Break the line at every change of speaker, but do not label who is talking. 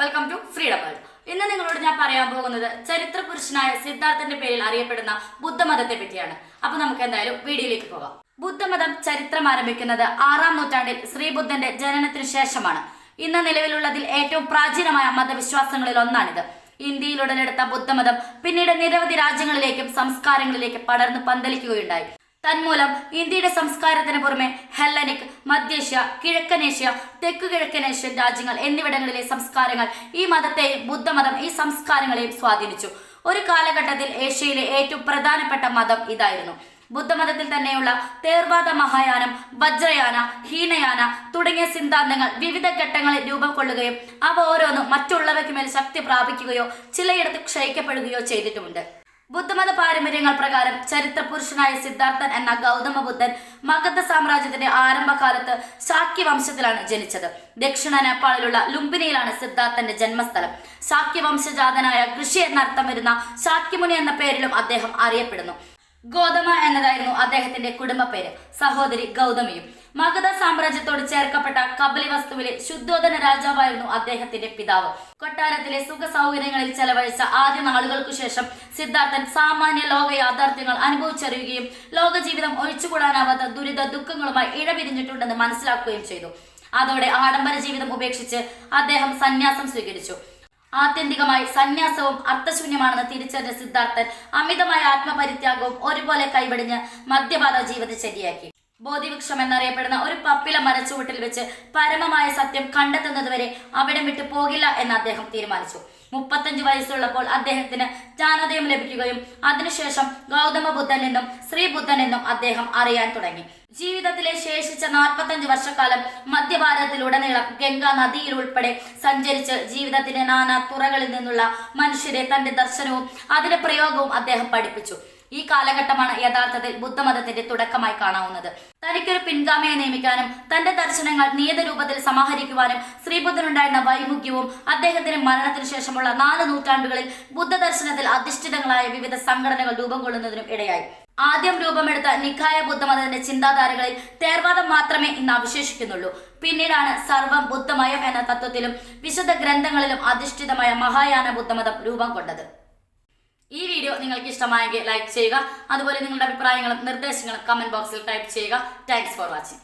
Welcome to freedom world. ഇന്ന് നിങ്ങളോട് ഞാൻ പറയാൻ പോകുന്നത് ചരിത്ര പുരുഷനായ സിദ്ധാർത്ഥന്റെ പേരിൽ അറിയപ്പെടുന്ന ബുദ്ധമതത്തെ പറ്റിയാണ്. അപ്പൊ നമുക്ക് എന്തായാലും വീഡിയോയിലേക്ക് പോകാം. ബുദ്ധമതം ചരിത്രം ആരംഭിക്കുന്നത് 6-ാം നൂറ്റാണ്ടിൽ ശ്രീബുദ്ധന്റെ ജനനത്തിനു ശേഷമാണ്. ഇന്ന് നിലവിലുള്ളതിൽ ഏറ്റവും പ്രാചീനമായ മതവിശ്വാസങ്ങളിൽ ഒന്നാണിത്. ഇന്ത്യയിൽ ഉടലെടുത്ത ബുദ്ധമതം പിന്നീട് നിരവധി രാജ്യങ്ങളിലേക്കും സംസ്കാരങ്ങളിലേക്കും പടർന്ന് പന്തലിക്കുകയുണ്ടായി. തന്മൂലം ഇന്ത്യയുടെ സംസ്കാരത്തിന് പുറമെ ഹെല്ലനിക്, മധ്യേഷ്യ, കിഴക്കനേഷ്യ, തെക്കു കിഴക്കനേഷ്യൻ രാജ്യങ്ങൾ എന്നിവിടങ്ങളിലെ സംസ്കാരങ്ങൾ ഈ മതത്തെയും ബുദ്ധമതം ഈ സംസ്കാരങ്ങളെയും സ്വാധീനിച്ചു. ഒരു കാലഘട്ടത്തിൽ ഏഷ്യയിലെ ഏറ്റവും പ്രധാനപ്പെട്ട മതം ഇതായിരുന്നു. ബുദ്ധമതത്തിൽ തന്നെയുള്ള തേർവാദ മഹായാനം, വജ്രയാന, ഹീനയാന തുടങ്ങിയ സിദ്ധാന്തങ്ങൾ വിവിധ ഘട്ടങ്ങളിൽ രൂപം കൊള്ളുകയും അവ ഓരോന്നും മറ്റുള്ളവയ്ക്ക് മേൽ ശക്തി പ്രാപിക്കുകയോ ചിലയിടത്ത് ക്ഷയിക്കപ്പെടുകയോ ചെയ്തിട്ടുമുണ്ട്. ബുദ്ധമത പാരമ്പര്യങ്ങൾ പ്രകാരം ചരിത്ര പുരുഷനായ സിദ്ധാർത്ഥൻ എന്ന ഗൗതമ ബുദ്ധൻ മഗധ സാമ്രാജ്യത്തിന്റെ ആരംഭകാലത്ത് ശാക്യ വംശത്തിലാണ് ജനിച്ചത്. ദക്ഷിണ നേപ്പാളിലുള്ള ലുംബിനിയിലാണ് സിദ്ധാർത്ഥന്റെ ജന്മസ്ഥലം. ശാക്യവംശജാതനായ ഋഷി എന്നർത്ഥം വരുന്ന ശാക്യമുനി എന്ന പേരിലും അദ്ദേഹം അറിയപ്പെടുന്നു. ഗോതമ എന്നതായിരുന്നു അദ്ദേഹത്തിന്റെ കുടുംബ പേര്. സഹോദരി ഗൗതമിയും. മഗധ സാമ്രാജ്യത്തോട് ചേർക്കപ്പെട്ട കബലിവസ്തുവിലെ ശുദ്ധോധന രാജാവായിരുന്നു അദ്ദേഹത്തിന്റെ പിതാവ്. കൊട്ടാരത്തിലെ സുഖ സൗകര്യങ്ങളിൽ ചെലവഴിച്ച ആദ്യ നാളുകൾക്കു ശേഷം സിദ്ധാർത്ഥൻ സാമാന്യ ലോക യാഥാർത്ഥ്യങ്ങൾ അനുഭവിച്ചറിയുകയും ലോകജീവിതം ഒഴിച്ചുകൂടാനാവാത്ത ദുരിത ദുഃഖങ്ങളുമായി ഇഴപിരിഞ്ഞിട്ടുണ്ടെന്ന് മനസ്സിലാക്കുകയും ചെയ്തു. അതോടെ ആഡംബര ജീവിതം ഉപേക്ഷിച്ച് അദ്ദേഹം സന്യാസം സ്വീകരിച്ചു. ആത്യന്തികമായി സന്യാസവും അർത്ഥശൂന്യമാണെന്ന് തിരിച്ചറിഞ്ഞ സിദ്ധാർത്ഥൻ അമിതമായ ആത്മപരിത്യാഗവും ഒരുപോലെ കൈവടിഞ്ഞ് മധ്യപാത ജീവിതചര്യയാക്കി. ബോധിവൃക്ഷം എന്നറിയപ്പെടുന്ന ഒരു പപ്പില മരച്ചുവട്ടിൽ വെച്ച് പരമമായ സത്യം കണ്ടെത്തുന്നതുവരെ അവിടം വിട്ടു പോകില്ല എന്ന് അദ്ദേഹം തീരുമാനിച്ചു. 35 വയസ്സുള്ളപ്പോൾ അദ്ദേഹത്തിന് ജ്ഞാനോദയം ലഭിക്കുകയും അതിനുശേഷം ഗൗതമ ബുദ്ധൻ എന്നും ശ്രീബുദ്ധൻ എന്നും അദ്ദേഹം അറിയാൻ തുടങ്ങി. ജീവിതത്തിലെ ശേഷിച്ച 45 വർഷക്കാലം മധ്യഭാരതത്തിലുടനീളം ഗംഗാ നദിയിൽ ഉൾപ്പെടെ സഞ്ചരിച്ച് ജീവിതത്തിന്റെ നാനാ തുറകളിൽ നിന്നുള്ള മനുഷ്യരെ തന്റെ ദർശനവും അതിന്റെ പ്രയോഗവും അദ്ദേഹം പഠിപ്പിച്ചു. ഈ കാലഘട്ടമാണ് യഥാർത്ഥത്തിൽ ബുദ്ധമതത്തിന്റെ തുടക്കമായി കാണാവുന്നത്. തനിക്കൊരു പിൻഗാമിയെ നിയമിക്കാനും തന്റെ ദർശനങ്ങൾ നിയത രൂപത്തിൽ സമാഹരിക്കുവാനും ശ്രീബുദ്ധനുണ്ടായിരുന്ന വൈമുഖ്യവും അദ്ദേഹത്തിന്റെ മരണത്തിനു ശേഷമുള്ള 4 നൂറ്റാണ്ടുകളിൽ ബുദ്ധദർശനത്തിൽ അധിഷ്ഠിതങ്ങളായ വിവിധ സംഘടനകൾ രൂപം കൊള്ളുന്നതിനും ഇടയായി. ആദ്യം രൂപമെടുത്ത നിക്കായ ബുദ്ധമതത്തിന്റെ ചിന്താധാരകളിൽ തേർവാദം മാത്രമേ ഇന്ന് അവശേഷിക്കുന്നുള്ളൂ. പിന്നീടാണ് സർവം ബുദ്ധമയം എന്ന തത്വത്തിലും വിശുദ്ധ ഗ്രന്ഥങ്ങളിലും അധിഷ്ഠിതമായ മഹായാന ബുദ്ധമതം രൂപം കൊണ്ടത്. ഈ വീഡിയോ നിങ്ങൾക്ക് ഇഷ്ടമായെങ്കിൽ ലൈക്ക് ചെയ്യുക. അതുപോലെ നിങ്ങളുടെ അഭിപ്രായങ്ങളും നിർദ്ദേശങ്ങളും കമന്റ് ബോക്സിൽ ടൈപ്പ് ചെയ്യുക. Thanks for watching.